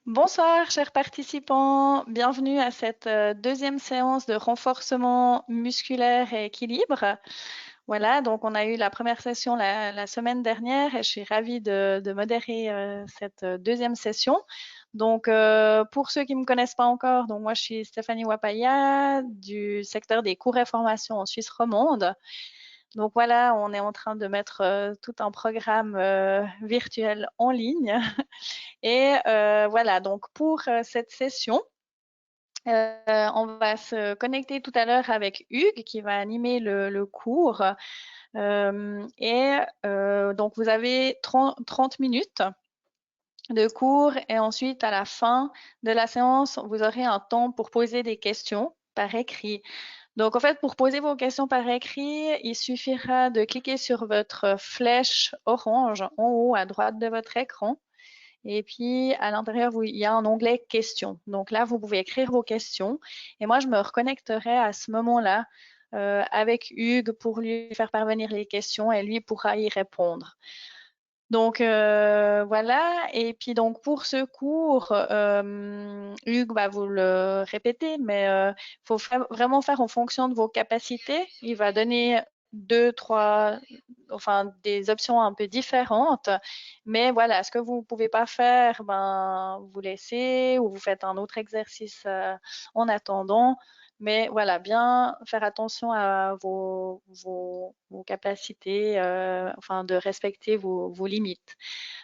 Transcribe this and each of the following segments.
Bonsoir, chers participants. Bienvenue à cette deuxième séance de renforcement musculaire et équilibre. Voilà, donc on a eu la première session la semaine dernière et je suis ravie de modérer cette deuxième session. Donc, pour ceux qui ne me connaissent pas encore, donc moi je suis Stéphanie Wapaya du secteur des cours et formations en Suisse romande. Donc voilà, on est en train de mettre tout un programme virtuel en ligne. Et voilà, donc pour cette session, on va se connecter tout à l'heure avec Hugues qui va animer le cours. Donc vous avez 30 minutes de cours et ensuite à la fin de la séance, vous aurez un temps pour poser des questions par écrit. Donc en fait, pour poser vos questions par écrit, il suffira de cliquer sur votre flèche orange en haut à droite de votre écran. Et puis, à l'intérieur, il y a un onglet questions. Donc là, vous pouvez écrire vos questions. Et moi, je me reconnecterai à ce moment-là avec Hugues pour lui faire parvenir les questions et lui pourra y répondre. Donc voilà. Et puis donc pour ce cours, Hugues va vous le répéter, mais il faut vraiment faire en fonction de vos capacités. Il va donner deux, trois, enfin des options un peu différentes. Mais voilà, ce que vous ne pouvez pas faire, ben vous laissez ou vous faites un autre exercice en attendant. Mais voilà, bien faire attention à vos capacités, enfin de respecter vos limites.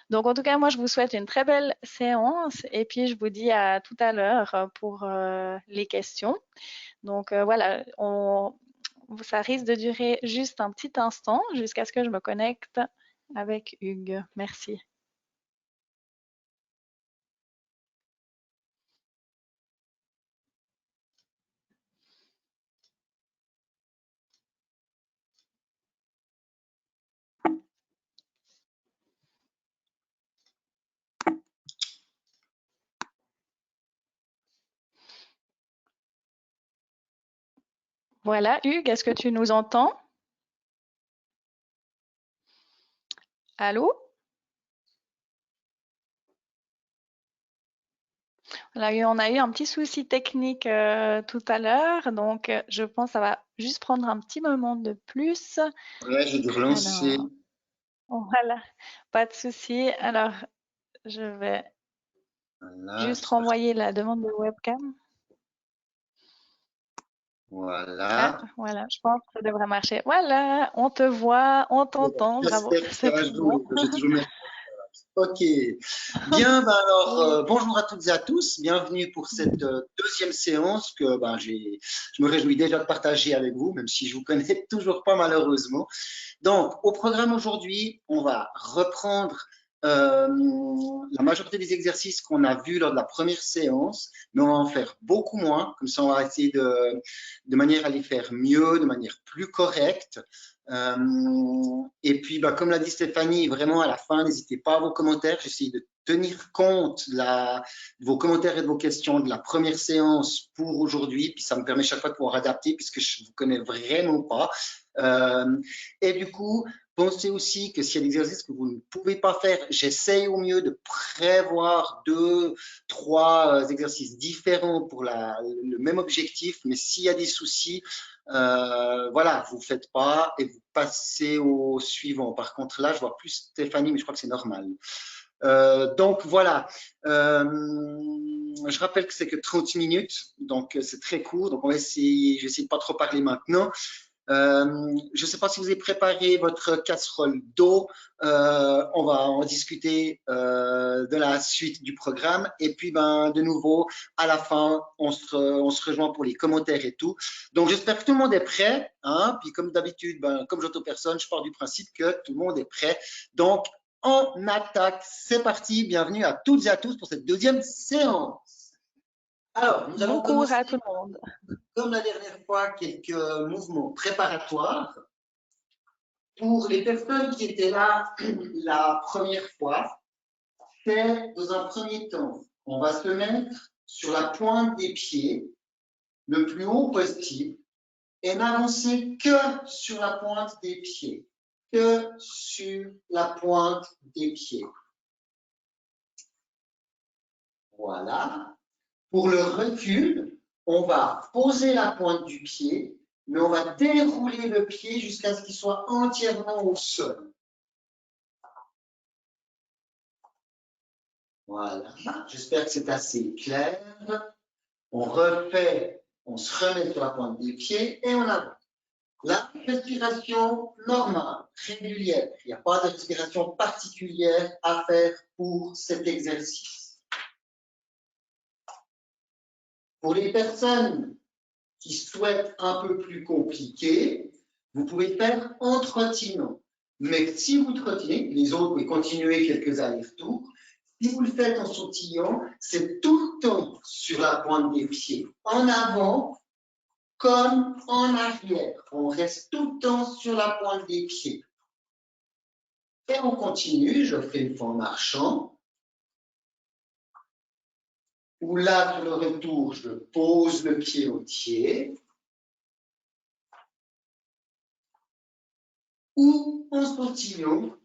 Donc en tout cas, moi je vous souhaite une très belle séance et puis je vous dis à tout à l'heure pour les questions. Donc voilà, ça risque de durer juste un petit instant jusqu'à ce que je me connecte avec Hugues. Merci. Voilà, Hugues, est-ce que tu nous entends? Allô? On a eu un petit souci technique tout à l'heure, donc je pense que ça va juste prendre un petit moment de plus. Ouais, j'ai dû relancer. Alors, voilà, pas de souci. Alors, je vais Voilà, juste j'espère. renvoyer la demande de webcam. Ah, Voilà. voilà, je pense que ça devrait marcher. Voilà, on te voit, on t'entend, bravo, J'espère que ça c'est va tout bon. jouer. J'ai toujours mes... Ok. Bien, ben alors, Oui. bonjour à toutes et à tous. Bienvenue pour cette deuxième séance que je me réjouis déjà de partager avec vous, même si je vous connais toujours pas malheureusement. Donc, au programme aujourd'hui, on va reprendre la majorité des exercices qu'on a vus lors de la première séance, mais on va en faire beaucoup moins. Comme ça, on va essayer de manière à les faire mieux, de manière plus correcte. Et puis, bah, comme l'a dit Stéphanie, vraiment à la fin, n'hésitez pas à vos commentaires. J'essaie de tenir compte de vos commentaires et de vos questions de la première séance pour aujourd'hui. Puis ça me permet chaque fois de pouvoir adapter puisque je ne vous connais vraiment pas. Et du coup, pensez aussi que s'il y a des exercices que vous ne pouvez pas faire, j'essaye au mieux de prévoir deux, trois exercices différents pour le même objectif. Mais s'il y a des soucis, voilà, vous ne faites pas et vous passez au suivant. Par contre, là, je vois plus Stéphanie, mais je crois que c'est normal. Donc voilà, je rappelle que c'est que 30 minutes, donc c'est très court. Donc on va essayer, je vais essayer de pas trop parler maintenant. Je ne sais pas si vous avez préparé votre casserole d'eau. On va en discuter de la suite du programme. Et puis, ben, de nouveau, à la fin, on se rejoint pour les commentaires et tout. Donc, j'espère que tout le monde est prêt. Hein? Puis, comme d'habitude, ben, comme j'entends personne, je pars du principe que tout le monde est prêt. Donc, on attaque. C'est parti. Bienvenue à toutes et à tous pour cette deuxième séance. Alors, nous allons Bon cours commencer à tout le monde. comme la dernière fois, quelques mouvements préparatoires. Pour les personnes qui étaient là la première fois, c'est dans un premier temps, on va se mettre sur la pointe des pieds, le plus haut possible, et n'avancer que sur la pointe des pieds. Que sur la pointe des pieds. Voilà. Pour le recul, on va poser la pointe du pied, mais on va dérouler le pied jusqu'à ce qu'il soit entièrement au sol. Voilà. J'espère que c'est assez clair. On refait, on se remet sur la pointe des pieds et on avance. La respiration normale, régulière. Il n'y a pas de respiration particulière à faire pour cet exercice. Pour les personnes qui souhaitent un peu plus compliqué, vous pouvez faire en trottinant. Mais si vous trottinez, les autres, vous pouvez continuer quelques allers-retours. Si vous le faites en sautillant, c'est tout le temps sur la pointe des pieds. En avant comme en arrière. On reste tout le temps sur la pointe des pieds. Et on continue, je fais une fois en marchant. Ou là, sur le retour, je pose le pied au pied. Ou en sautillant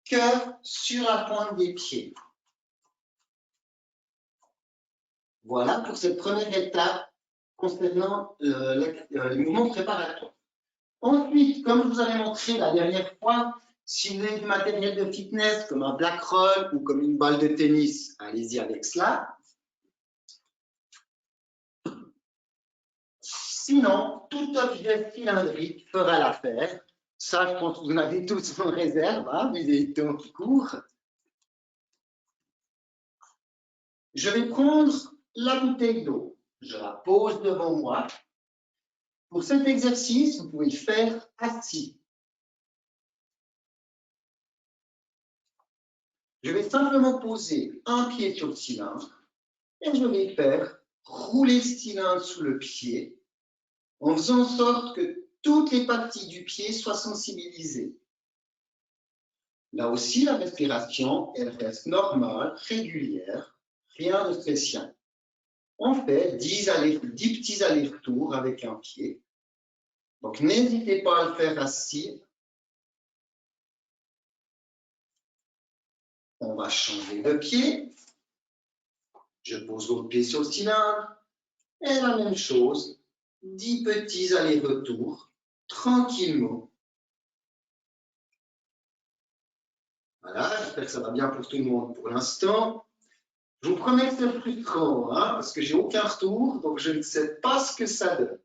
que sur la pointe des pieds. Voilà pour cette première étape concernant les mouvements préparatoires. Ensuite, comme je vous avais montré la dernière fois, si vous avez du matériel de fitness comme un black roll ou comme une balle de tennis, allez-y avec cela. Sinon, tout objet cylindrique fera l'affaire. Ça, je pense que vous en avez tous en réserve, hein, vu les temps qui courent. Je vais prendre la bouteille d'eau. Je la pose devant moi. Pour cet exercice, vous pouvez le faire assis. Je vais simplement poser un pied sur le cylindre et je vais faire rouler le cylindre sous le pied en faisant en sorte que toutes les parties du pied soient sensibilisées. Là aussi, la respiration, elle reste normale, régulière, rien de spécial. On fait 10 petits allers-retours avec un pied. Donc, n'hésitez pas à le faire assis. On va changer de pied. Je pose l'autre pied sur le cylindre. Et la même chose, 10 petits allers-retours, tranquillement. Voilà, j'espère que ça va bien pour tout le monde pour l'instant. Je vous promets que c'est frustrant, hein, parce que j'ai aucun retour, donc je ne sais pas ce que ça donne.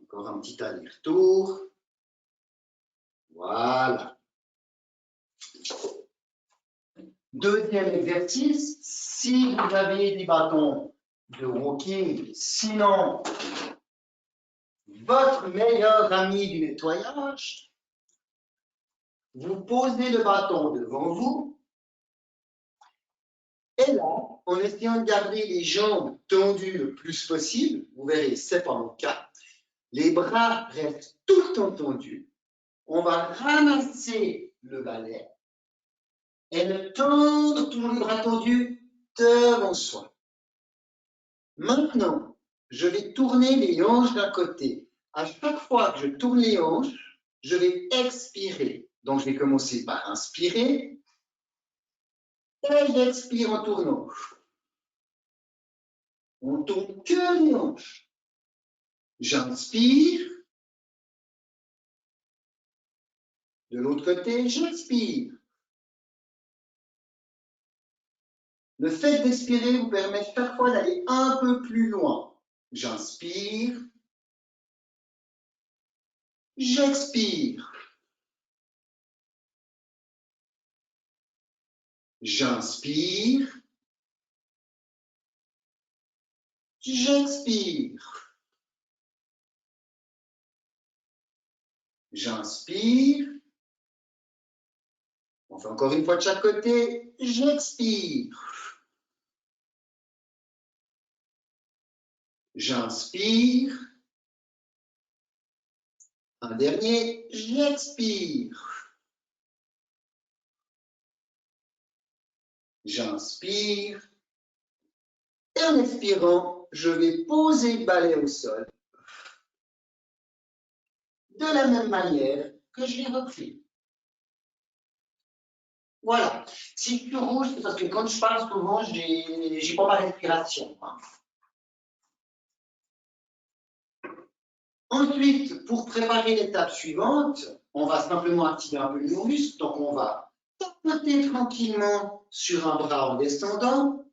Encore un petit aller-retour. Voilà. Deuxième exercice, si vous avez des bâtons de walking, sinon votre meilleur ami du nettoyage, vous posez le bâton devant vous et là, en essayant de garder les jambes tendues le plus possible, vous verrez, ce n'est pas mon cas, les bras restent tout le temps tendus. On va ramasser le balai et le tendre toujours les bras tendus devant soi. Maintenant, je vais tourner les hanches d'un côté. À chaque fois que je tourne les hanches, je vais expirer. Donc, je vais commencer par inspirer et j'expire en tournant. On tourne que les hanches. J'inspire. De l'autre côté, j'expire. Le fait d'expirer vous permet chaque fois d'aller un peu plus loin. J'inspire. J'expire. J'inspire. J'expire. J'inspire. On fait encore une fois de chaque côté. J'expire. J'inspire. Un dernier. J'expire. J'inspire. Et en expirant, je vais poser le balai au sol de la même manière que je l'ai repris. Voilà. Si je suis rouge, c'est parce que quand je parle souvent, j'ai pas ma respiration. Hein. Ensuite, pour préparer l'étape suivante, on va simplement activer un peu nos muscles. Donc, on va tapoter tranquillement sur un bras en descendant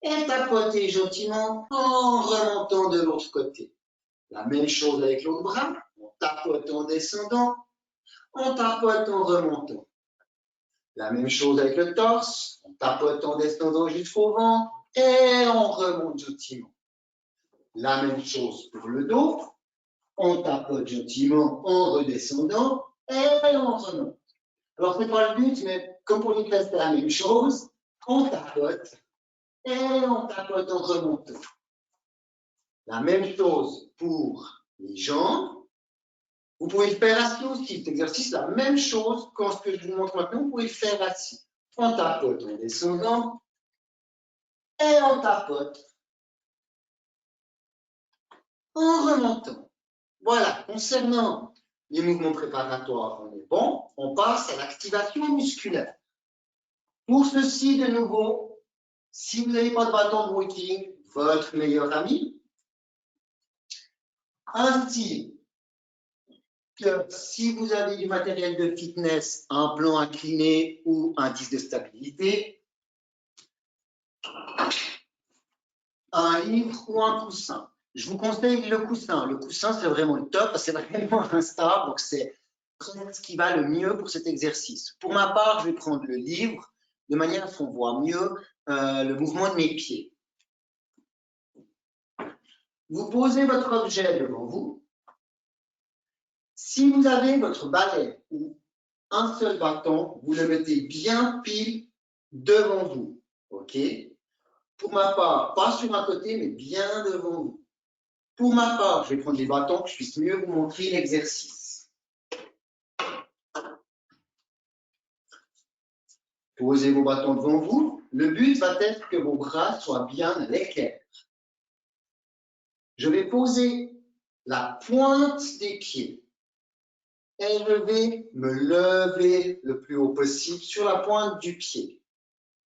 et tapoter gentiment en remontant de l'autre côté. La même chose avec l'autre bras. On tapote en descendant, on tapote en remontant. La même chose avec le torse. On tapote en descendant jusqu'au ventre et on remonte gentiment. La même chose pour le dos. On tapote gentiment en redescendant et on remonte. Alors, ce n'est pas le but, mais comme pour les classes, c'est la même chose. On tapote et on tapote en remontant. La même chose pour les jambes. Vous pouvez le faire assis aussi. Cet exercice, la même chose que ce que je vous montre maintenant, vous pouvez le faire assis. On tapote en descendant et on tapote en remontant. Voilà, concernant les mouvements préparatoires, on est bon. On passe à l'activation musculaire. Pour ceci, de nouveau, si vous n'avez pas de bâton de walking, votre meilleur ami, ainsi que si vous avez du matériel de fitness, un plan incliné ou un disque de stabilité, un livre ou un coussin. Je vous conseille le coussin. Le coussin, c'est vraiment le top, c'est vraiment instable, donc c'est ce qui va le mieux pour cet exercice. Pour ma part, je vais prendre le livre de manière à ce qu'on voit mieux le mouvement de mes pieds. Vous posez votre objet devant vous. Si vous avez votre balai ou un seul bâton, vous le mettez bien pile devant vous. OK? Pour ma part, pas sur un côté, mais bien devant vous. Pour ma part, je vais prendre les bâtons pour que je puisse mieux vous montrer l'exercice. Posez vos bâtons devant vous. Le but va être que vos bras soient bien à l'équerre. Je vais poser la pointe des pieds et je vais me lever le plus haut possible sur la pointe du pied.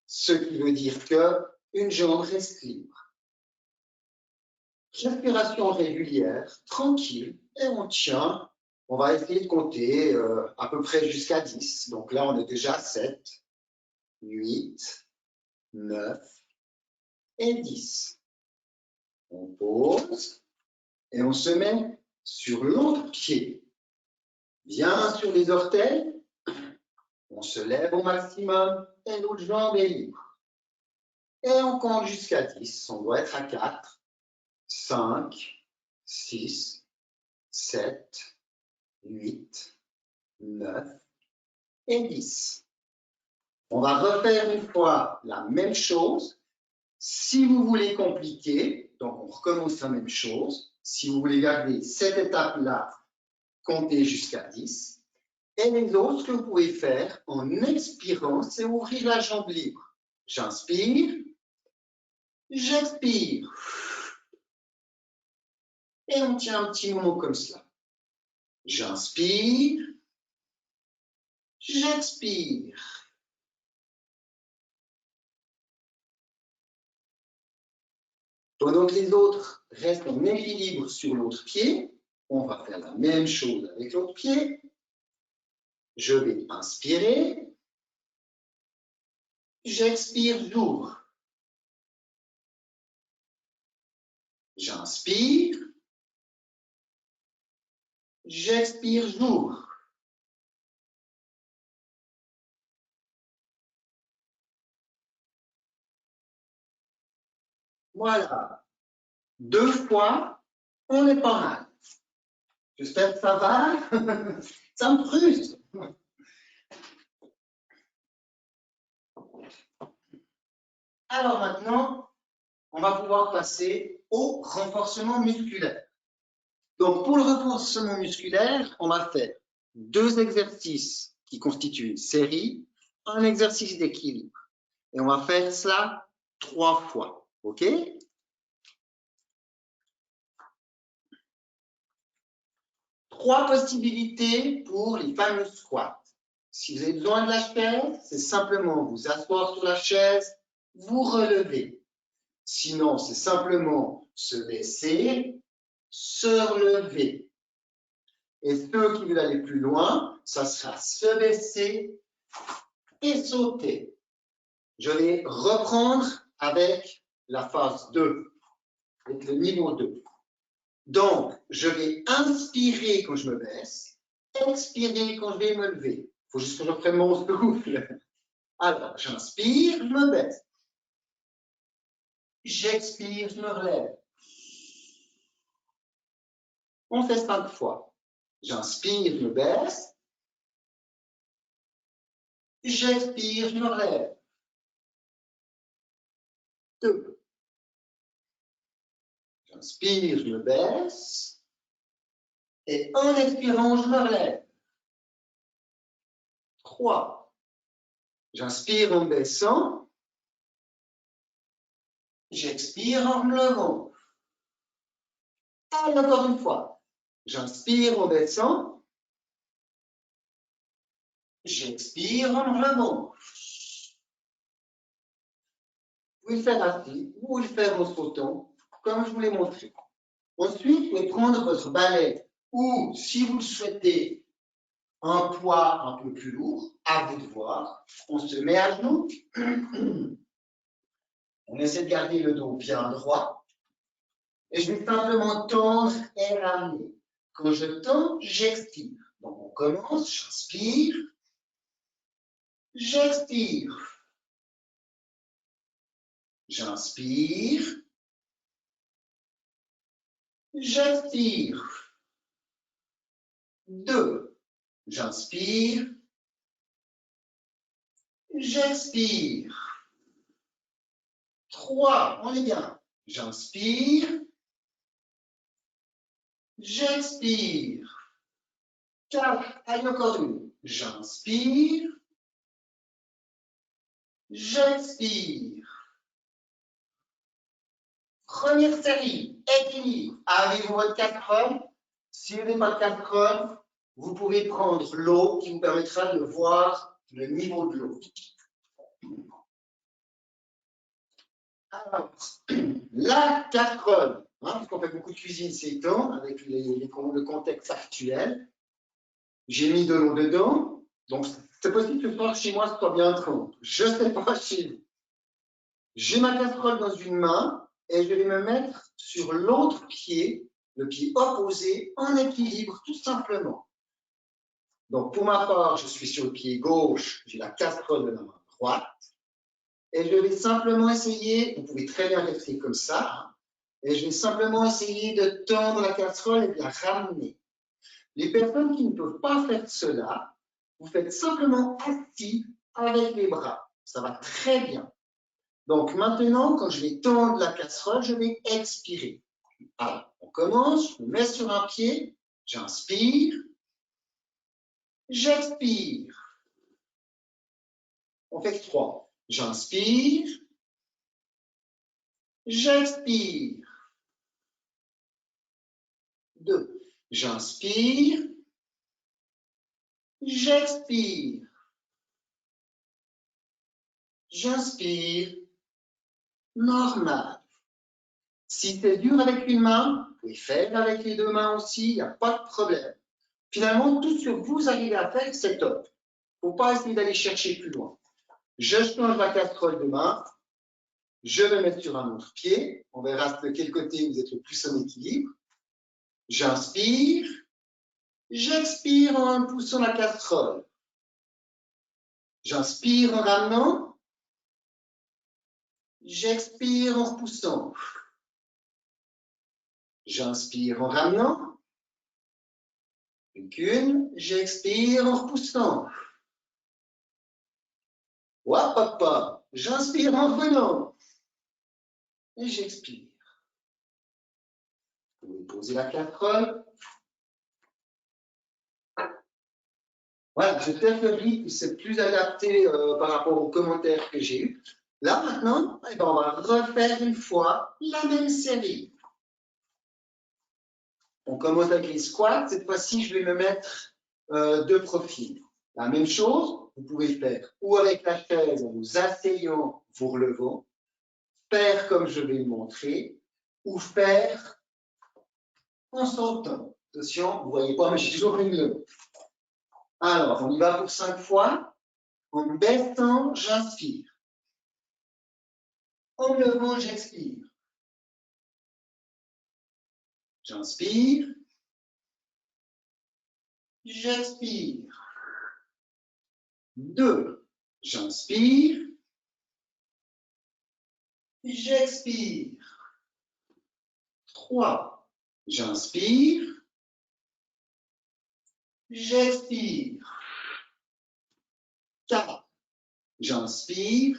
Ce qui veut dire qu'une jambe reste libre. Respiration régulière, tranquille, et on tient. On va essayer de compter à peu près jusqu'à 10. Donc là, on est déjà à 7, 8, 9 et 10. On pose et on se met sur l'autre pied. Bien sur les orteils, on se lève au maximum et l'autre jambe est libre. Et on compte jusqu'à 10. On doit être à 4, 5, 6, 7, 8, 9 et 10. On va refaire une fois la même chose. Si vous voulez compliquer, donc on recommence la même chose. Si vous voulez garder cette étape-là, comptez jusqu'à 10. Et les autres, ce que vous pouvez faire en expirant, c'est ouvrir la jambe libre. J'inspire, j'expire. Et on tient un petit moment comme cela. J'inspire, j'expire. Pendant que les autres restent en équilibre sur l'autre pied, on va faire la même chose avec l'autre pied. Je vais inspirer, j'expire, j'ouvre. J'inspire, j'expire, j'ouvre. Voilà. 2 fois, on est pas mal. J'espère que ça va. Ça me frustre. Alors maintenant, on va pouvoir passer au renforcement musculaire. Donc pour le renforcement musculaire, on va faire 2 exercices qui constituent une série, un exercice d'équilibre. Et on va faire cela 3 fois. OK? Trois possibilités pour les fameux squats. Si vous avez besoin de la chaise, c'est simplement vous asseoir sur la chaise, vous relever. Sinon, c'est simplement se baisser, se relever. Et ceux qui veulent aller plus loin, ça sera se baisser et sauter. Je vais reprendre avec la phase 2, avec le niveau 2. Donc, je vais inspirer quand je me baisse, expirer quand je vais me lever. Il faut juste que je reprenne mon souffle. Alors, j'inspire, je me baisse. J'expire, je me relève. On fait 5 fois. J'inspire, je me baisse. J'expire, je me relève. 2. J'inspire, je me baisse. Et en expirant, je me relève. 3. J'inspire en me baissant. J'expire en me levant. Allez, encore une fois. J'inspire en baissant. J'expire en me levant. Vous pouvez le faire assis, vous pouvez le faire en sautant, comme je vous l'ai montré. Ensuite, vous pouvez prendre votre balai ou, si vous le souhaitez, un poids un peu plus lourd, à vous de voir. On se met à genoux. On essaie de garder le dos bien droit. Et je vais simplement tendre et ramener. Quand je tends, j'expire. Donc, on commence, j'inspire, j'expire. J'inspire, j'expire. 2. J'inspire, j'expire. 3. On est bien. J'inspire, j'expire. 4. Allez, encore une. J'inspire, j'expire. Première série, équilibre. Avez-vous votre casserole? Si vous n'avez pas de casserole, vous pouvez prendre l'eau qui vous permettra de voir le niveau de l'eau. Alors, la casserole, parce qu'on fait beaucoup de cuisine ces temps, avec le contexte actuel. J'ai mis de l'eau dedans, donc c'est possible que ce soir chez moi, ce soit bien trempé. Je ne sais pas chez vous. J'ai ma casserole dans une main et je vais me mettre sur l'autre pied, le pied opposé, en équilibre, tout simplement. Donc, pour ma part, je suis sur le pied gauche, j'ai la casserole de la main droite. Et je vais simplement essayer, vous pouvez très bien rester comme ça, et je vais simplement essayer de tendre la casserole et de la ramener. Les personnes qui ne peuvent pas faire cela, vous faites simplement assis avec les bras. Ça va très bien. Donc maintenant, quand je vais tendre la casserole, je vais expirer. Alors, on commence, je me mets sur un pied, j'inspire, j'expire. On fait 3. J'inspire, j'expire. 2. J'inspire, j'expire. J'inspire, normal. Si c'est dur avec une main, vous pouvez faire avec les deux mains aussi, il n'y a pas de problème. Finalement, tout ce que vous arrivez à faire, c'est top. Il ne faut pas essayer d'aller chercher plus loin. Je change la casserole de main, je vais mettre sur un autre pied, on verra de quel côté vous êtes le plus en équilibre. J'inspire, j'expire en poussant la casserole. J'inspire en ramenant, j'expire en repoussant. J'inspire en ramenant, une, j'expire en repoussant. Hop, hop, hop. J'inspire en revenant. Et j'expire. Vous pouvez poser la casserole. Voilà, j'espère que le rythme c'est plus adapté par rapport aux commentaires que j'ai eus. Là, maintenant, eh ben, on va refaire une fois la même série. On commence avec les squats. Cette fois-ci, je vais me mettre de profil. La même chose, vous pouvez le faire ou avec la chaise en vous asseyant, vous relevant, faire comme je vais le montrer, ou faire en sautant. Attention, vous ne voyez pas, mais j'ai toujours une leçon. Alors, on y va pour 5 fois. En baissant, j'inspire. En me levant, j'expire. J'inspire. J'expire. 2. J'inspire. J'expire. 3. J'inspire. J'expire. 4. J'inspire.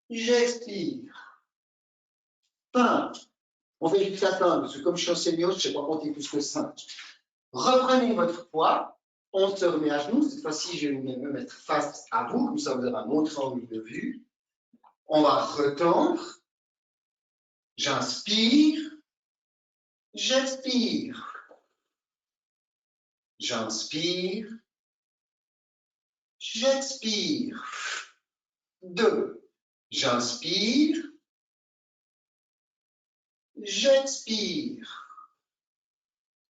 J'expire. 5. On fait jusqu'à 5, parce que comme je suis enseignant, je ne sais pas compter plus que 5. Reprenez votre poids. On se remet à genoux. Cette fois-ci, je vais me mettre face à vous, comme ça vous avez un autre angle de vue. On va retendre. J'inspire. J'expire. J'inspire. J'expire. 2. J'inspire. J'expire.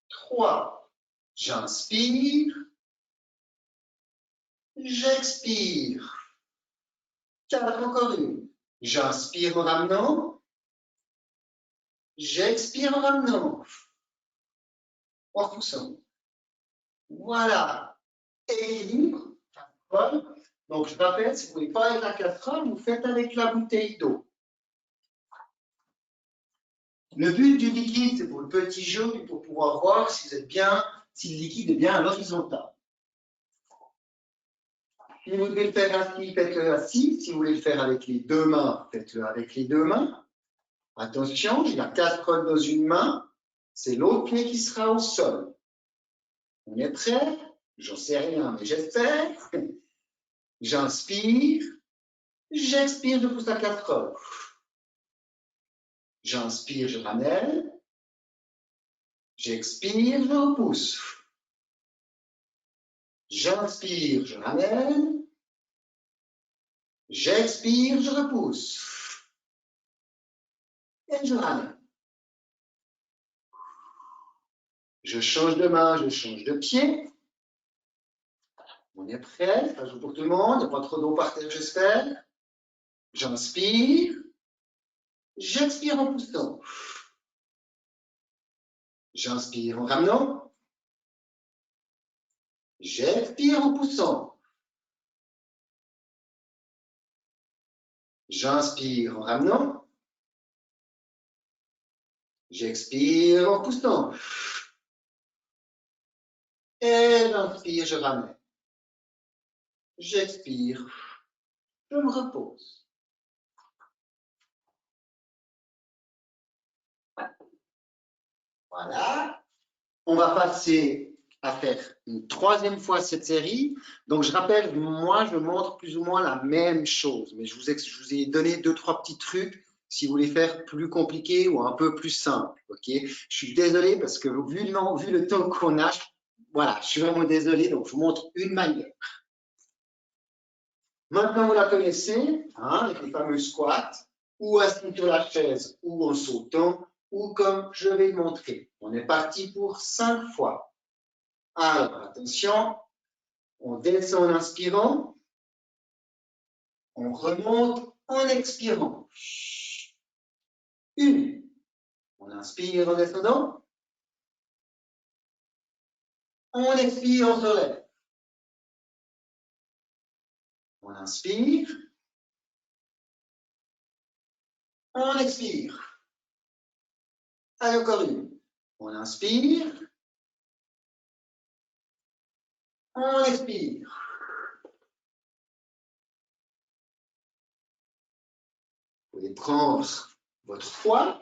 3. J'inspire. J'expire. 4. Encore une. J'inspire en ramenant. J'expire en ramenant. En repoussant. Voilà. Équilibre. Donc, je rappelle, si vous ne voulez pas être à 4 heures, vous faites avec la bouteille d'eau. Le but du liquide, c'est pour le petit jaune, pour pouvoir voir si vous êtes bien, si le liquide est bien à l'horizontale. Si vous devez le faire assis, faites-le assis. Si vous voulez le faire avec les deux mains, faites-le avec les deux mains. Attention, j'ai la casserole dans une main, c'est l'autre pied qui sera au sol. On est prêt? J'en sais rien, mais j'espère. J'inspire, j'expire, je pousse la casserole. J'inspire, je ramène. J'expire, je repousse. J'inspire, je ramène. J'expire, je repousse. Et je ramène. Je change de main, je change de pied. On est prêt, ça joue pour tout le monde, il n'y a pas trop d'eau par terre, j'espère. J'inspire. J'expire en poussant. J'inspire en ramenant. J'expire en poussant. J'inspire en ramenant. J'expire en poussant. Et j'inspire, je ramène. J'expire, je me repose. Voilà. On va passer à faire une troisième fois cette série. Donc, je rappelle, moi, je montre plus ou moins la même chose, mais je vous ai donné 2-3 petits trucs si vous voulez faire plus compliqué ou un peu plus simple. Ok, je suis désolé parce que vu le temps qu'on a, voilà, je suis vraiment désolé. Donc, je vous montre une manière. Maintenant, vous la connaissez, hein, avec les fameux squats, ou assis sur la chaise, ou en sautant, ou comme je vais le montrer. On est parti pour 5 fois. Alors, attention, on descend en inspirant, on remonte en expirant. 1. On inspire en descendant, on expire, on se relève. On inspire, on expire. Allez, encore une. On inspire, on expire. Vous pouvez prendre votre poids.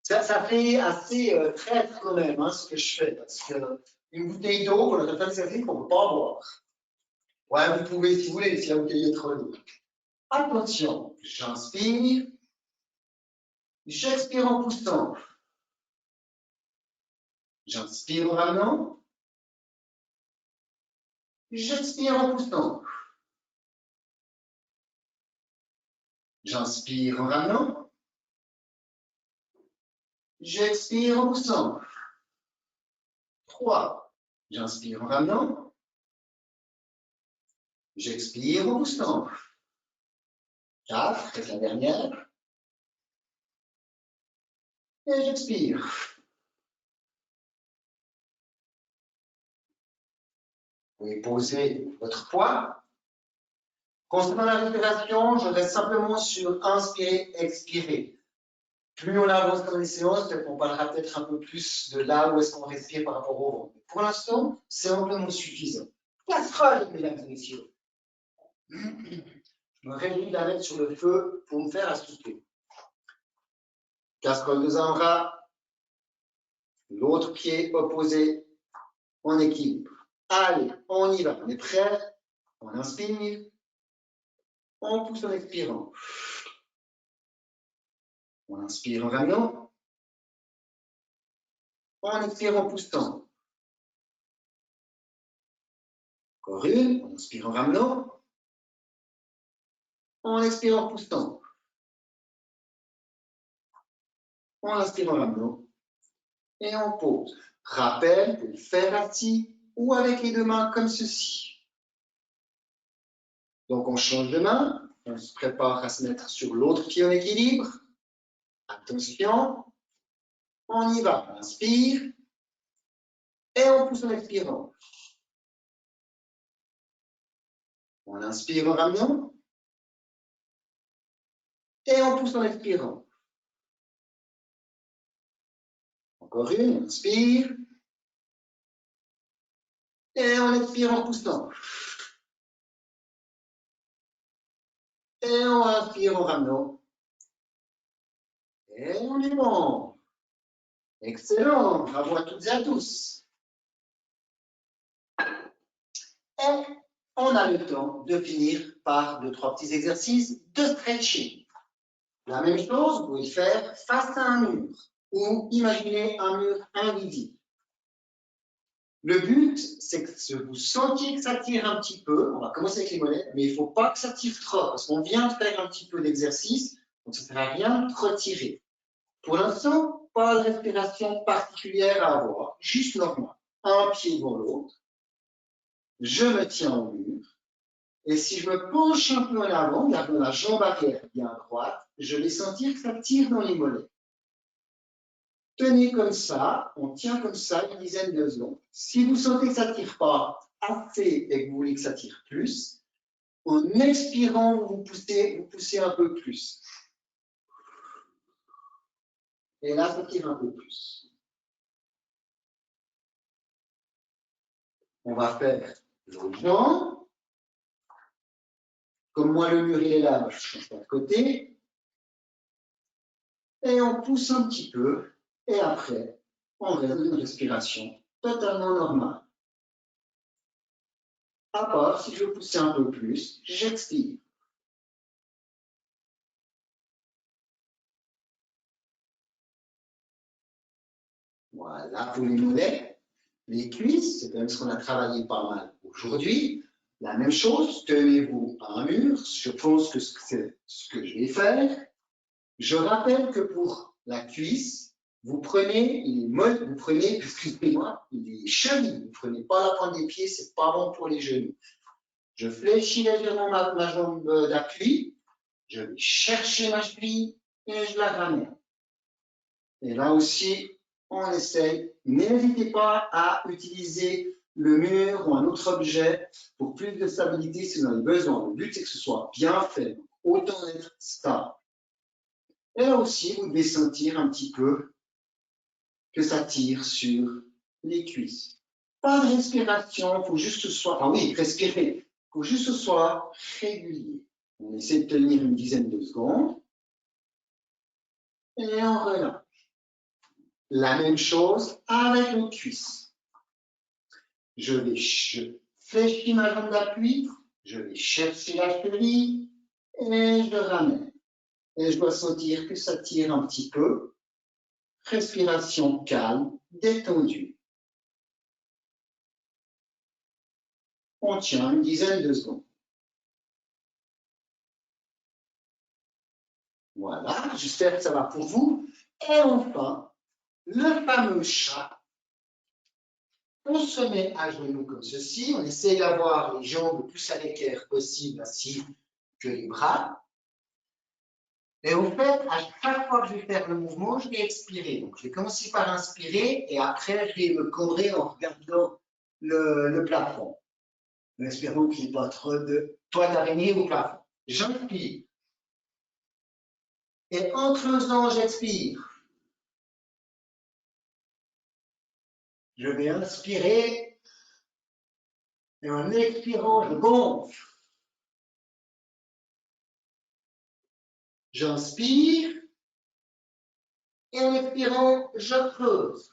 Ça fait assez traître quand même, hein, ce que je fais, parce qu'une bouteille d'eau, pour la faire série, on ne peut pas en boire. Ouais, vous pouvez si vous voulez, si la bouteille est trop lourde. Attention, j'inspire, j'expire en poussant. J'inspire en ramenant. J'expire en poussant. J'inspire en ramenant. J'expire en poussant. 3. J'inspire en ramenant. J'expire en poussant. 4. C'est la dernière. Et j'expire. Vous pouvez poser votre poids. Concernant la respiration, je reste simplement sur inspirer, expirer. Plus on avance dans les séances, on parlera peut-être un peu plus de là où est-ce qu'on respire par rapport au ventre. Pour l'instant, c'est amplement suffisant. Casserole, mesdames et messieurs. Je me réjouis de la mettre sur le feu pour me faire assouper. Casserole de Zambra. L'autre pied opposé en équilibre. Allez, on y va. On est prêt? On inspire. On pousse en expirant. On inspire en ramenant. On expire en poussant. Encore une. On inspire en ramenant. On expire en poussant. On inspire en ramenant. Et on pose. Rappel, pour le faire assis ou avec les deux mains comme ceci. Donc, on change de main. On se prépare à se mettre sur l'autre pied en équilibre. Attention. On y va. On inspire. Et on pousse en expirant. On inspire en ramenant. Et on pousse en expirant. Encore une. On inspire. Et on expire en poussant. Et on inspire en ramenant. Et on est bon. Excellent. Bravo à toutes et à tous. Et on a le temps de finir par 2-3 petits exercices de stretching. La même chose, vous pouvez le faire face à un mur ou imaginez un mur invisible. Le but, c'est que vous sentiez que ça tire un petit peu. On va commencer avec les mollets, mais il ne faut pas que ça tire trop parce qu'on vient de faire un petit peu d'exercice, donc ça ne sert à rien de retirer. Pour l'instant, pas de respiration particulière à avoir, juste normal. Un pied devant l'autre. Je me tiens au mur. Et si je me penche un peu en avant, gardant la jambe arrière bien droite, je vais sentir que ça tire dans les mollets. Tenez comme ça, on tient comme ça une dizaine de secondes. Si vous sentez que ça ne tire pas assez et que vous voulez que ça tire plus, en expirant, vous poussez un peu plus. Et là, ça tire un peu plus. On va faire l'autre jambe. Comme moi, le mur il est là, je change pas de côté. Et on pousse un petit peu. Et après, on reste dans une respiration totalement normale. À part, si je veux pousser un peu plus, j'expire. Voilà pour les mollets. Les cuisses, c'est quand même ce qu'on a travaillé pas mal aujourd'hui. La même chose, tenez-vous à un mur. Je pense que c'est ce que je vais faire. Je rappelle que pour la cuisse, vous prenez les mollets, vous prenez, excusez-moi, les chevilles. Vous ne prenez pas la pointe des pieds, c'est pas bon pour les genoux. Je fléchis légèrement ma jambe d'appui. Je vais chercher ma cheville et je la ramène. Et là aussi, on essaye. N'hésitez pas à utiliser le mur ou un autre objet pour plus de stabilité si vous en avez besoin. Le but, c'est que ce soit bien fait. Autant être stable. Et là aussi, vous devez sentir un petit peu que ça tire sur les cuisses. Pas de respiration, il faut juste que ce soit... Ah oui, respirer. Il faut juste que ce soit régulier. On essaie de tenir une dizaine de secondes. Et on relâche. La même chose avec les cuisses. Je fléchis ma jambe d'appui, je vais chercher la cheville et je ramène. Et je dois sentir que ça tire un petit peu. Respiration calme, détendue. On tient une dizaine de secondes. Voilà, j'espère que ça va pour vous. Et enfin, le fameux chat. On se met à genoux comme ceci. On essaie d'avoir les jambes le plus à l'équerre possible, ainsi que les bras. Et au fait, à chaque fois que je vais faire le mouvement, je vais expirer. Donc, je vais commencer par inspirer et après, je vais me cobrer en regardant le plafond. Espérons qu'il n'y ait pas trop de toile d'araignée au plafond. J'inspire. Et en creusant, j'expire. Je vais inspirer et en expirant, je gonfle. J'inspire et en expirant, je creuse.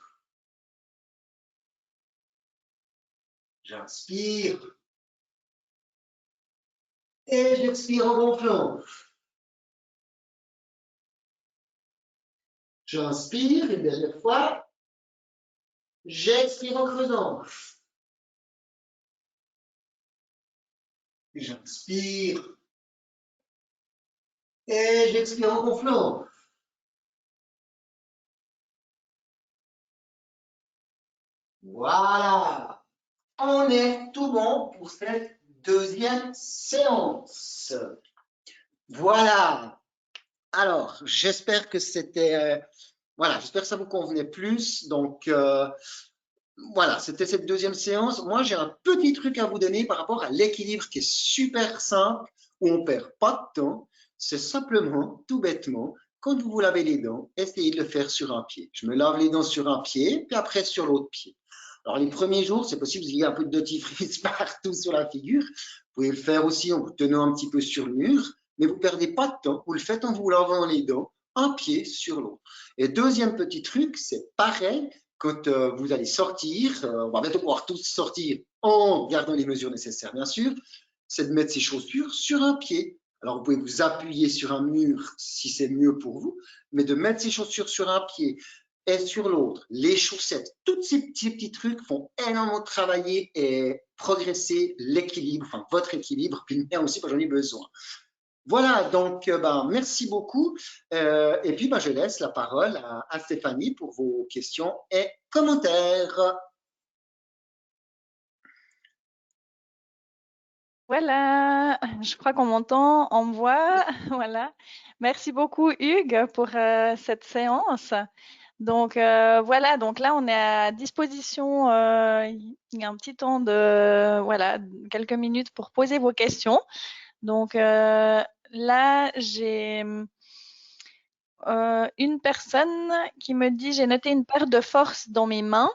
J'inspire et j'expire en gonflant. J'inspire une dernière fois. J'expire en creusant. J'inspire et j'expire en gonflant. Voilà. On est tout bon pour cette deuxième séance. Voilà. Alors, j'espère que c'était, voilà, j'espère que ça vous convenait plus. Donc, voilà, c'était cette deuxième séance. Moi, j'ai un petit truc à vous donner par rapport à l'équilibre qui est super simple, où on perd pas de temps. C'est simplement, tout bêtement, quand vous vous lavez les dents, essayez de le faire sur un pied. Je me lave les dents sur un pied, puis après sur l'autre pied. Alors, les premiers jours, c'est possible qu'il y ait un peu de dentifrice partout sur la figure. Vous pouvez le faire aussi en vous tenant un petit peu sur le mur, mais vous ne perdez pas de temps. Vous le faites en vous lavant les dents, un pied sur l'autre. Et deuxième petit truc, c'est pareil, quand vous allez sortir, on va bientôt pouvoir tous sortir en gardant les mesures nécessaires, bien sûr, c'est de mettre ses chaussures sur un pied. Alors, vous pouvez vous appuyer sur un mur si c'est mieux pour vous, mais de mettre ses chaussures sur un pied et sur l'autre, les chaussettes, tous ces petits trucs font énormément travailler et progresser l'équilibre, enfin votre équilibre, puis le mien aussi quand j'en ai besoin. Voilà, donc ben, merci beaucoup. Et puis ben, je laisse la parole à Stéphanie pour vos questions et commentaires. Voilà, je crois qu'on m'entend, on me voit. Voilà. Merci beaucoup, Hugues, pour cette séance. Donc voilà, donc là on est à disposition. Il y a un petit temps de voilà quelques minutes pour poser vos questions. Donc là j'ai une personne qui me dit j'ai noté une perte de force dans mes mains,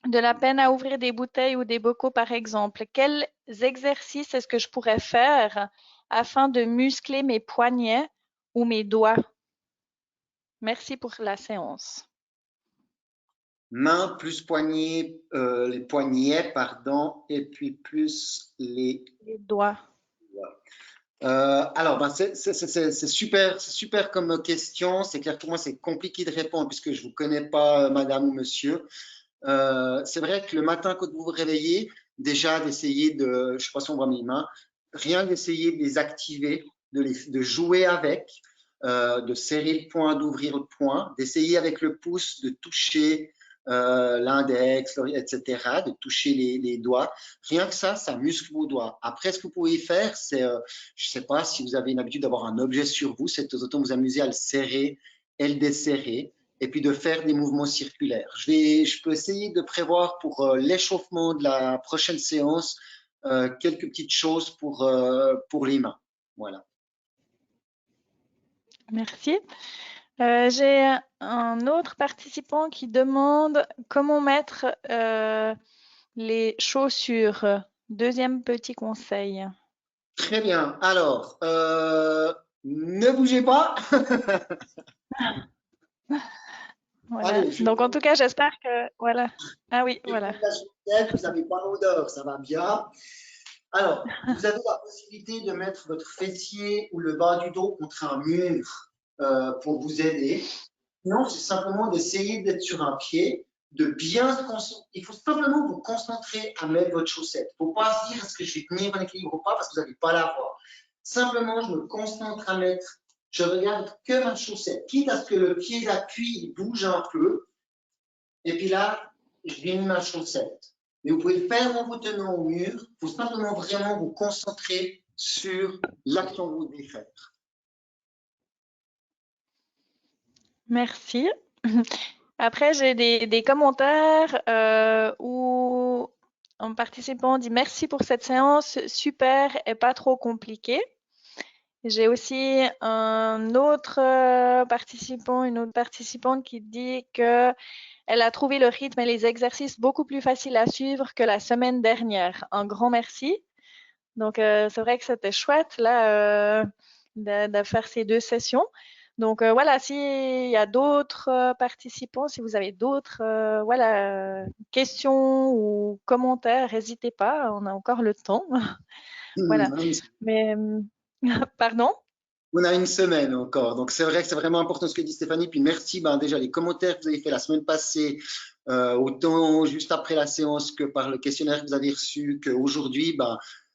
de la peine à ouvrir des bouteilles ou des bocaux par exemple. Quels exercices est-ce que je pourrais faire afin de muscler mes poignets ou mes doigts? Merci pour la séance. Mains plus poignets, les poignets, pardon, et puis plus les Doigts. alors, ben c'est super comme question. C'est clair que pour moi, c'est compliqué de répondre puisque je ne vous connais pas, madame ou monsieur. C'est vrai que le matin, quand vous vous réveillez, déjà d'essayer de, je ne sais pas si on voit mes mains, rien d'essayer de les activer, de jouer avec, de serrer le poing, d'ouvrir le poing, d'essayer avec le pouce de toucher l'index, etc., de toucher les doigts. Rien que ça muscle vos doigts. Après, ce que vous pouvez faire, c'est, je ne sais pas si vous avez une habitude d'avoir un objet sur vous, c'est de temps en temps vous amuser à le serrer et le desserrer et puis de faire des mouvements circulaires. Je peux essayer de prévoir pour l'échauffement de la prochaine séance quelques petites choses pour les mains. Voilà. Merci. J'ai un autre participant qui demande comment mettre les chaussures. Deuxième petit conseil. Très bien. Alors, ne bougez pas. Voilà. Allez, je Donc en tout cas, j'espère que voilà. Ah oui, voilà. la chaussette, vous n'avez pas l'odeur, ça va bien. Alors, vous avez la possibilité de mettre votre fessier ou le bas du dos contre un mur pour vous aider. Non, c'est simplement d'essayer d'être sur un pied, de bien se concentrer. Il faut simplement vous concentrer à mettre votre chaussette. Il ne faut pas se dire est-ce que je vais tenir un équilibre ou pas parce que vous n'allez pas l'avoir. Simplement, je me concentre à mettre, je regarde que ma chaussette, quitte à ce que le pied d'appui bouge un peu. Et puis là, je viens ma chaussette. Mais vous pouvez le faire en vous tenant au mur. Il faut simplement vraiment vous concentrer sur l'action que vous devez faire. Merci. Après, j'ai des commentaires où un participant dit merci pour cette séance, super et pas trop compliqué. J'ai aussi un autre participant, une autre participante qui dit que elle a trouvé le rythme et les exercices beaucoup plus faciles à suivre que la semaine dernière. Un grand merci. Donc, c'est vrai que c'était chouette là de faire ces 2 sessions. Donc voilà, s'il y a d'autres participants, si vous avez d'autres voilà, questions ou commentaires, n'hésitez pas, on a encore le temps. Voilà. Mais pardon? On a une semaine encore. Donc, c'est vrai que c'est vraiment important ce que dit Stéphanie. Puis merci déjà les commentaires que vous avez fait la semaine passée, autant juste après la séance que par le questionnaire que vous avez reçu, qu'aujourd'hui,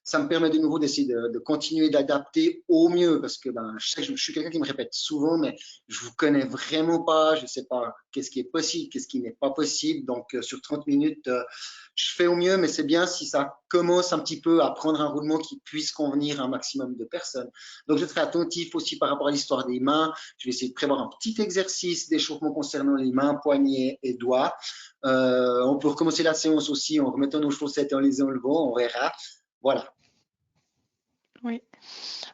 ça me permet de nouveau d'essayer de continuer d'adapter au mieux parce que je sais que je suis quelqu'un qui me répète souvent, mais je vous connais vraiment pas. Je sais pas qu'est-ce qui est possible, qu'est-ce qui n'est pas possible. Donc, sur 30 minutes, je fais au mieux, mais c'est bien si ça commence un petit peu à prendre un roulement qui puisse convenir à un maximum de personnes. Donc, je serai attentif aussi par rapport à l'histoire des mains. Je vais essayer de prévoir un petit exercice d'échauffement concernant les mains, poignets et doigts. On peut recommencer la séance aussi en remettant nos chaussettes et en les enlevant, on verra. Voilà. Oui.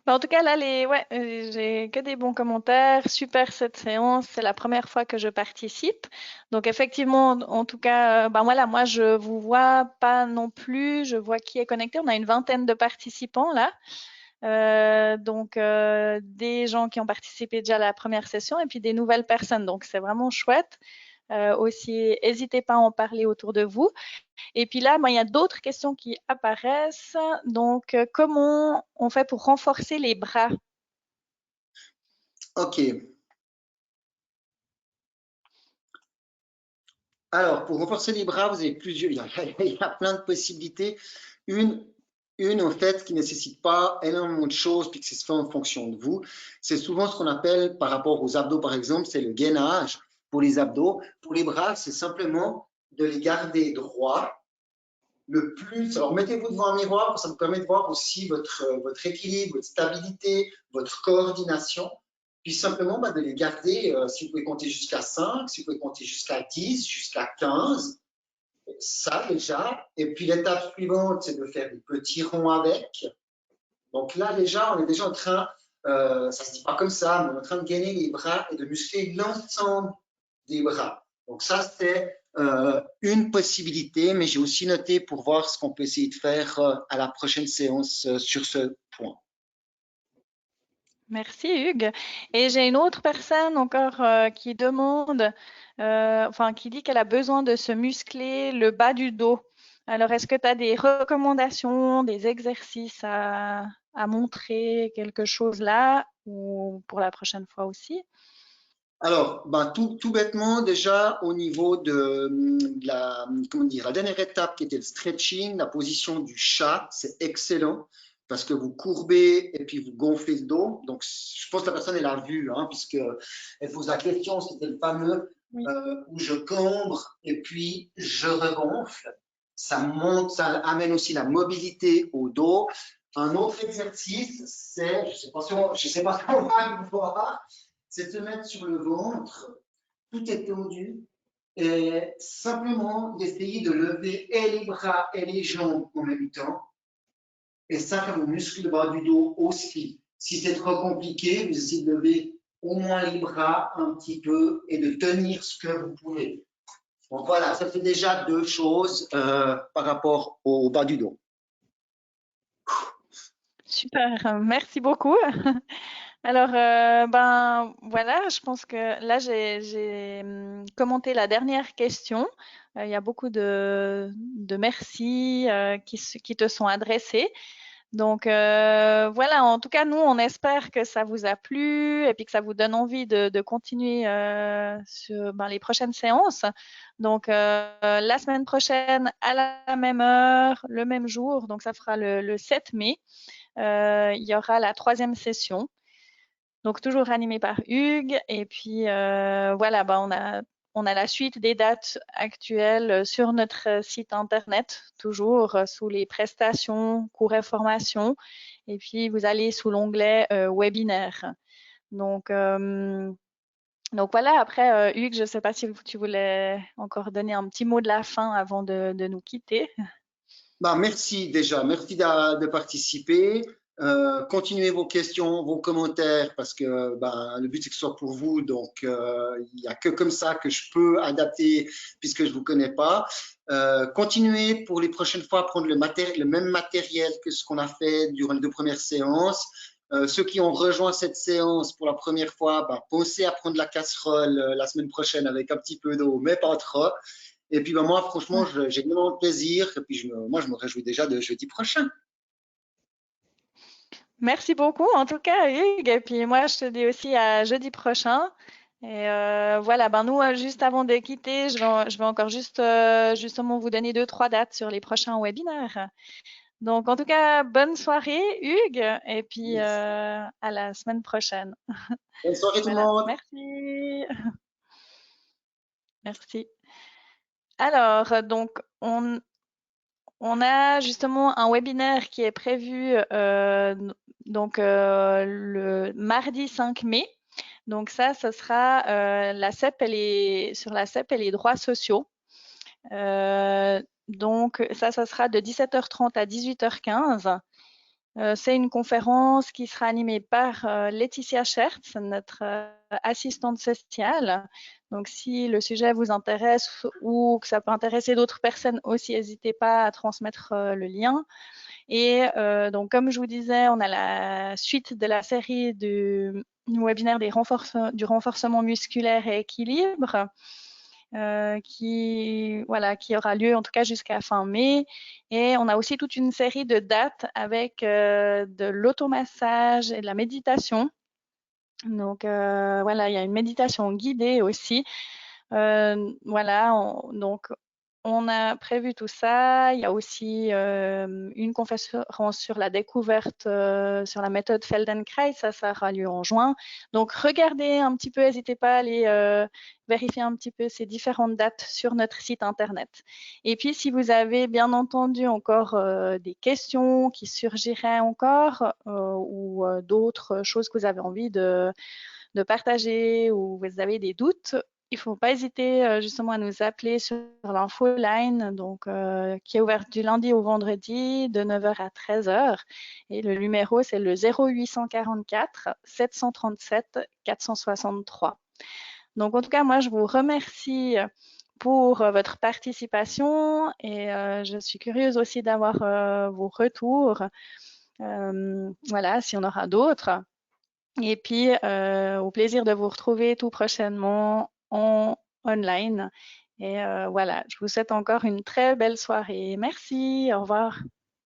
En tout cas, là, j'ai que des bons commentaires. Super cette séance. C'est la première fois que je participe. Donc, effectivement, en tout cas, voilà, moi, je vous vois pas non plus. Je vois qui est connecté. On a une vingtaine de participants là. Donc, des gens qui ont participé déjà à la première session et puis des nouvelles personnes. Donc, c'est vraiment chouette. Aussi, n'hésitez pas à en parler autour de vous. Et puis là, il y a d'autres questions qui apparaissent. Donc, comment on fait pour renforcer les bras? OK. Alors, pour renforcer les bras, vous avez plusieurs, il y a plein de possibilités. Une, en fait, qui ne nécessite pas énormément de choses, puis que c'est fait en fonction de vous, c'est souvent ce qu'on appelle, par rapport aux abdos, par exemple, c'est le gainage pour les abdos. Pour les bras, c'est simplement de les garder droits le plus. Alors, mettez-vous devant un miroir, ça vous permet de voir aussi votre équilibre, votre stabilité, votre coordination. Puis simplement de les garder, si vous pouvez compter jusqu'à 5, si vous pouvez compter jusqu'à 10, jusqu'à 15, ça déjà. Et puis l'étape suivante, c'est de faire des petits ronds avec. Donc là, déjà, on est déjà en train, ça ne se dit pas comme ça, mais on est en train de gainer les bras et de muscler l'ensemble des bras. Donc ça, c'est une possibilité, mais j'ai aussi noté pour voir ce qu'on peut essayer de faire à la prochaine séance sur ce point. Merci Hugues. Et j'ai une autre personne encore qui demande, qui dit qu'elle a besoin de se muscler le bas du dos. Alors, est-ce que tu as des recommandations, des exercices à montrer, quelque chose là, ou pour la prochaine fois aussi? Alors, tout bêtement, déjà au niveau de la, comment dire, la dernière étape qui était le stretching, la position du chat, c'est excellent parce que vous courbez et puis vous gonflez le dos. Donc, je pense que la personne, elle a vu, hein, puisque elle pose la question, c'était le fameux où je cambre et puis je regonfle. Ça monte, ça amène aussi la mobilité au dos. Un autre exercice, c'est, je sais pas si on va le voir, c'est de se mettre sur le ventre, tout étendu, et simplement d'essayer de lever et les bras et les jambes en même temps. Et ça vous muscle le bas du dos aussi. Si c'est trop compliqué, vous essayez de lever au moins les bras un petit peu et de tenir ce que vous pouvez. Donc voilà, ça fait déjà deux choses par rapport au bas du dos. Super, merci beaucoup. Alors, voilà, je pense que là, j'ai commenté la dernière question. Il y a beaucoup de merci qui te sont adressés. Donc voilà, en tout cas, nous, on espère que ça vous a plu et puis que ça vous donne envie de continuer sur les prochaines séances. Donc la semaine prochaine, à la même heure, le même jour, donc ça fera le 7 mai, il y aura la 3e session. Donc toujours animée par Hugues. Et puis voilà, on a la suite des dates actuelles sur notre site internet, toujours sous les prestations, cours et formations. Et puis vous allez sous l'onglet webinaire. Donc voilà, après Hugues, je ne sais pas si tu voulais encore donner un petit mot de la fin avant de nous quitter. Bah, merci déjà, merci de participer. Continuez vos questions, vos commentaires, parce que bah, le but c'est que ce soit pour vous. Donc, il n'y a que comme ça que je peux adapter, puisque je ne vous connais pas. Continuez pour les prochaines fois à prendre le même matériel que ce qu'on a fait durant les 2 premières séances. Ceux qui ont rejoint cette séance pour la première fois, bah, pensez à prendre la casserole la semaine prochaine avec un petit peu d'eau, mais pas trop. Et puis, bah, moi, franchement, j'ai énormément de plaisir. Et puis, moi, je me réjouis déjà de jeudi prochain. Merci beaucoup, en tout cas, Hugues. Et puis moi, je te dis aussi à jeudi prochain. Et voilà, nous, juste avant de quitter, je vais encore justement vous donner 2, 3 dates sur les prochains webinaires. Donc, en tout cas, bonne soirée, Hugues. Et puis, à la semaine prochaine. Bonne soirée tout le Voilà, monde. merci. Merci. Alors, donc, on a justement un webinaire qui est prévu le mardi 5 mai. Donc ça, ce sera la CEP sur la CEP et les droits sociaux. Donc ça sera de 17h30 à 18h15. C'est une conférence qui sera animée par Laetitia Schertz, notre assistante sociale. Donc, si le sujet vous intéresse ou que ça peut intéresser d'autres personnes aussi, n'hésitez pas à transmettre le lien. Et donc, comme je vous disais, on a la suite de la série du webinaire du renforcement musculaire et équilibre. Qui aura lieu en tout cas jusqu'à fin mai. Et on a aussi toute une série de dates avec de l'automassage et de la méditation. Donc voilà, il y a une méditation guidée aussi. Donc on a prévu tout ça. Il y a aussi une conférence sur la découverte, sur la méthode Feldenkrais. Ça aura lieu en juin. Donc, regardez un petit peu, n'hésitez pas à aller vérifier un petit peu ces différentes dates sur notre site Internet. Et puis, si vous avez bien entendu encore des questions qui surgiraient encore ou d'autres choses que vous avez envie de partager ou vous avez des doutes, il ne faut pas hésiter justement à nous appeler sur l'infoline, donc qui est ouverte du lundi au vendredi de 9h à 13h. Et le numéro, c'est le 0844 737 463. Donc en tout cas, moi, je vous remercie pour votre participation et je suis curieuse aussi d'avoir vos retours. Voilà, s'il y en aura d'autres. Et puis, au plaisir de vous retrouver tout prochainement en online. Et voilà, je vous souhaite encore une très belle soirée. Merci, au revoir.